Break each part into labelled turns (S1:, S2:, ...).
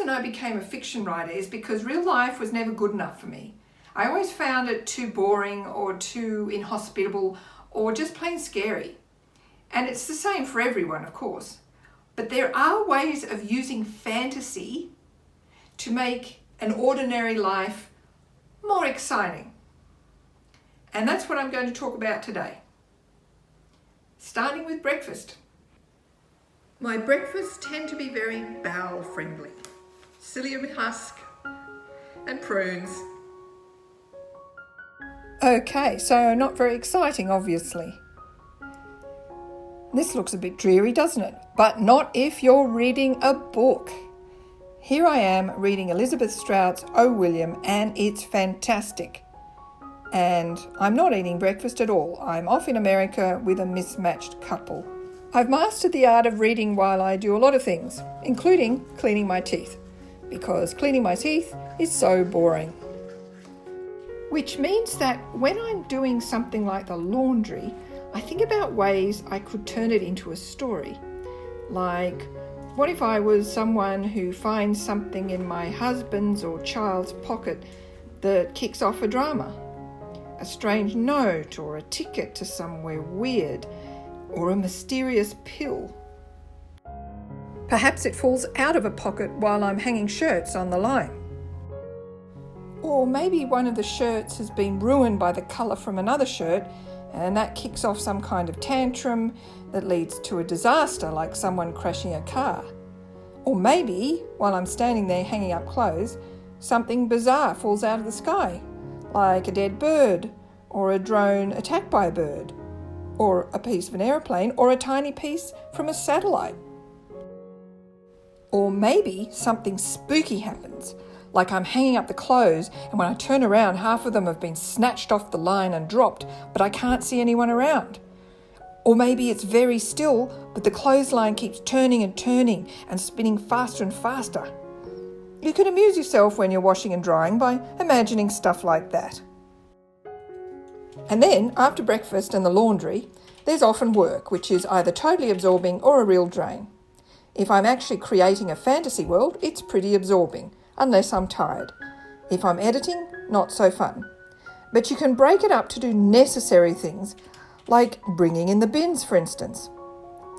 S1: reason I became a fiction writer is because real life was never good enough for me. I always found it too boring or too inhospitable or just plain scary. And it's the same for everyone, of course. But there are ways of using fantasy to make an ordinary life more exciting. And that's what I'm going to talk about today. Starting with breakfast. My breakfasts tend to be very bowel friendly. Psyllium husk and prunes. Okay, so not very exciting, obviously. This looks a bit dreary, doesn't it? But not if you're reading a book. Here I am reading Elizabeth Strout's O. William, and it's fantastic. And I'm not eating breakfast at all. I'm off in America with a mismatched couple. I've mastered the art of reading while I do a lot of things, including cleaning my teeth, because cleaning my teeth is so boring. Which means that when I'm doing something like the laundry, I think about ways I could turn it into a story. Like, what if I was someone who finds something in my husband's or child's pocket that kicks off a drama? A strange note or a ticket to somewhere weird, or a mysterious pill. Perhaps it falls out of a pocket while I'm hanging shirts on the line. Or maybe one of the shirts has been ruined by the colour from another shirt, and that kicks off some kind of tantrum that leads to a disaster, like someone crashing a car. Or maybe, while I'm standing there hanging up clothes, something bizarre falls out of the sky, like a dead bird, or a drone attacked by a bird, or a piece of an aeroplane, or a tiny piece from a satellite. Or maybe something spooky happens, like I'm hanging up the clothes, and when I turn around, half of them have been snatched off the line and dropped, but I can't see anyone around. Or maybe it's very still, but the clothesline keeps turning and spinning faster and faster. You can amuse yourself when you're washing and drying by imagining stuff like that. And then, after breakfast and the laundry, there's often work, which is either totally absorbing or a real drain. If I'm actually creating a fantasy world, it's pretty absorbing, unless I'm tired. If I'm editing, not so fun. But you can break it up to do necessary things, like bringing in the bins, for instance.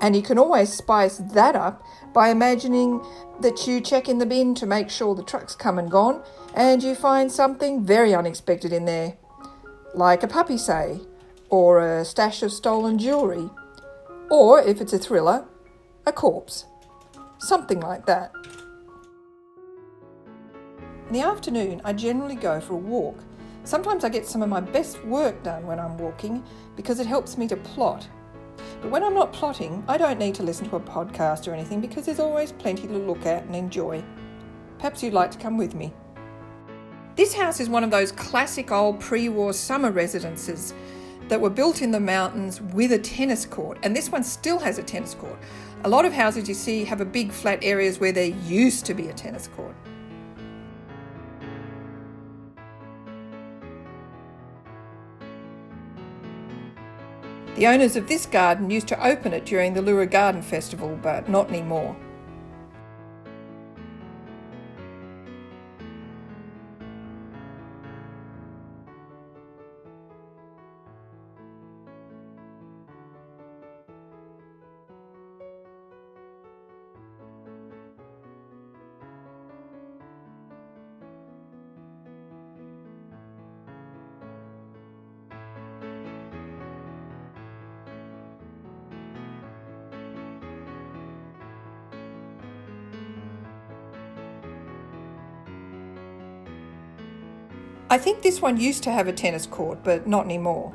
S1: And you can always spice that up by imagining that you check in the bin to make sure the truck's come and gone, and you find something very unexpected in there, like a puppy, say, or a stash of stolen jewellery, or, if it's a thriller, a corpse. Something like that. In the afternoon, I generally go for a walk. Sometimes I get some of my best work done when I'm walking because it helps me to plot. But when I'm not plotting, I don't need to listen to a podcast or anything because there's always plenty to look at and enjoy. Perhaps you'd like to come with me. This house is one of those classic old pre-war summer residences that were built in the mountains with a tennis court, and this one still has a tennis court. A lot of houses you see have a big flat areas where there used to be a tennis court. The owners of this garden used to open it during the Lura Garden Festival, but not anymore. I think this one used to have a tennis court, but not anymore.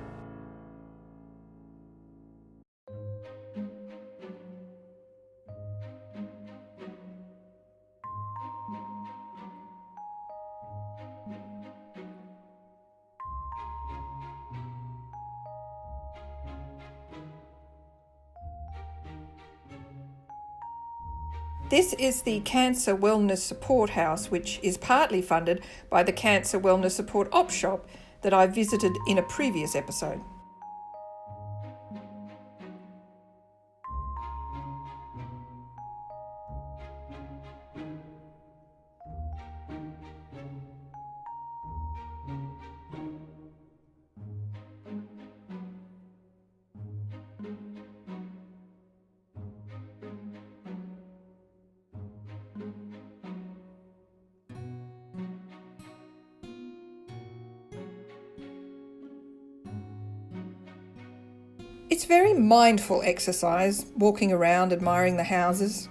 S1: This is the Cancer Wellness Support House, which is partly funded by the Cancer Wellness Support Op Shop that I visited in a previous episode. It's very mindful exercise, walking around admiring the houses.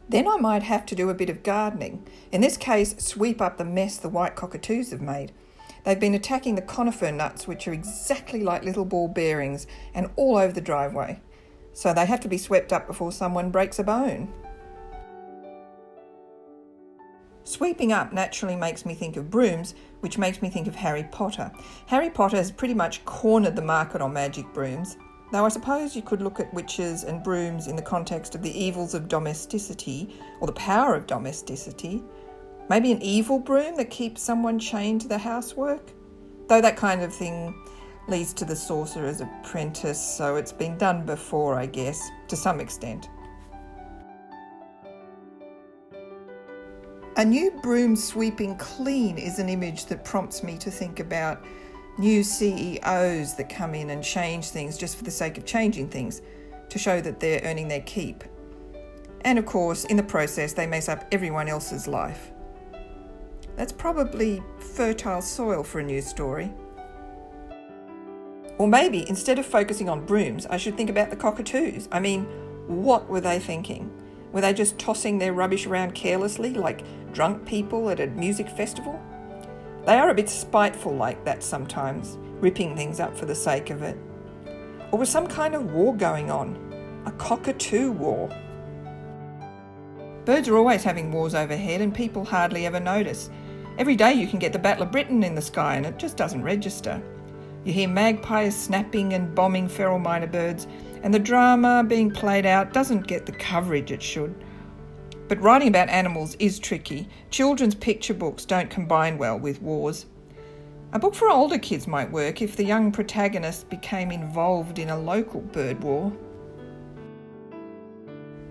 S1: Then I might have to do a bit of gardening. In this case, sweep up the mess the white cockatoos have made. They've been attacking the conifer nuts, which are exactly like little ball bearings and all over the driveway. So they have to be swept up before someone breaks a bone. Sweeping up naturally makes me think of brooms, which makes me think of Harry Potter. Harry Potter has pretty much cornered the market on magic brooms. Though I suppose you could look at witches and brooms in the context of the evils of domesticity, or the power of domesticity. Maybe an evil broom that keeps someone chained to the housework? Though that kind of thing leads to the sorcerer's apprentice, so it's been done before, I guess, to some extent. A new broom sweeping clean is an image that prompts me to think about new CEOs that come in and change things just for the sake of changing things, to show that they're earning their keep. And of course, in the process, they mess up everyone else's life. That's probably fertile soil for a news story. Or maybe, instead of focusing on brooms, I should think about the cockatoos. I mean, what were they thinking? Were they just tossing their rubbish around carelessly, like drunk people at a music festival? They are a bit spiteful like that sometimes, ripping things up for the sake of it. Or was some kind of war going on? A cockatoo war? Birds are always having wars overhead and people hardly ever notice. Every day you can get the Battle of Britain in the sky and it just doesn't register. You hear magpies snapping and bombing feral minor birds, and the drama being played out doesn't get the coverage it should. But writing about animals is tricky. Children's picture books don't combine well with wars. A book for older kids might work if the young protagonist became involved in a local bird war.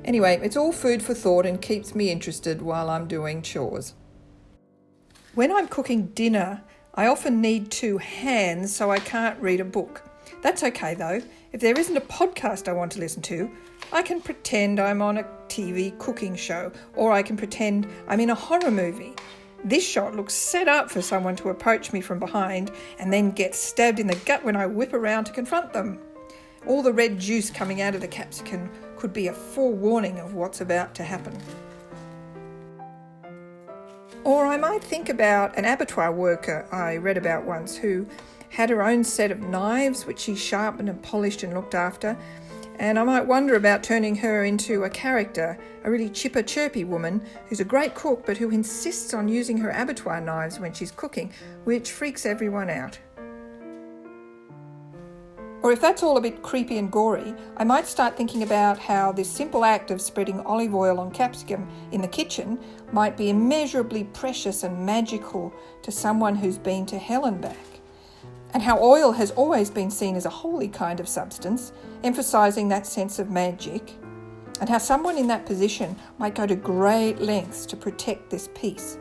S1: Anyway, it's all food for thought and keeps me interested while I'm doing chores. When I'm cooking dinner, I often need two hands, so I can't read a book. That's okay though. If there isn't a podcast I want to listen to, I can pretend I'm on a TV cooking show, or I can pretend I'm in a horror movie. This shot looks set up for someone to approach me from behind and then get stabbed in the gut when I whip around to confront them. All the red juice coming out of the capsicum could be a forewarning of what's about to happen. Or I might think about an abattoir worker I read about once who had her own set of knives which she sharpened and polished and looked after, and I might wonder about turning her into a character, a really chipper, chirpy woman who's a great cook but who insists on using her abattoir knives when she's cooking, which freaks everyone out. Or if that's all a bit creepy and gory, I might start thinking about how this simple act of spreading olive oil on capsicum in the kitchen might be immeasurably precious and magical to someone who's been to hell and back. And how oil has always been seen as a holy kind of substance, emphasising that sense of magic, and how someone in that position might go to great lengths to protect this piece.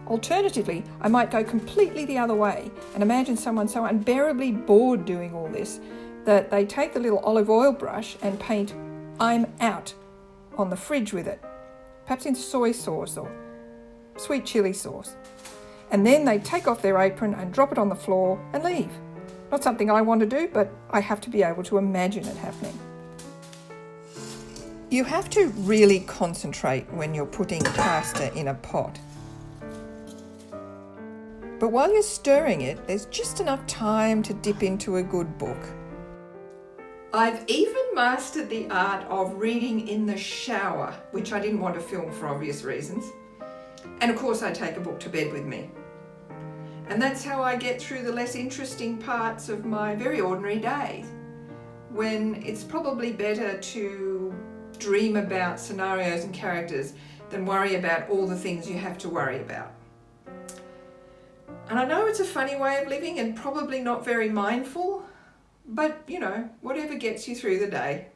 S1: Alternatively, I might go completely the other way and imagine someone so unbearably bored doing all this that they take the little olive oil brush and paint "I'm out" on the fridge with it, perhaps in soy sauce or sweet chili sauce. And then they take off their apron and drop it on the floor and leave. Not something I want to do, but I have to be able to imagine it happening. You have to really concentrate when you're putting pasta in a pot. But while you're stirring it, there's just enough time to dip into a good book. I've even mastered the art of reading in the shower, which I didn't want to film for obvious reasons. And of course I take a book to bed with me. And that's how I get through the less interesting parts of my very ordinary day, when it's probably better to dream about scenarios and characters than worry about all the things you have to worry about. And I know it's a funny way of living and probably not very mindful, but whatever gets you through the day.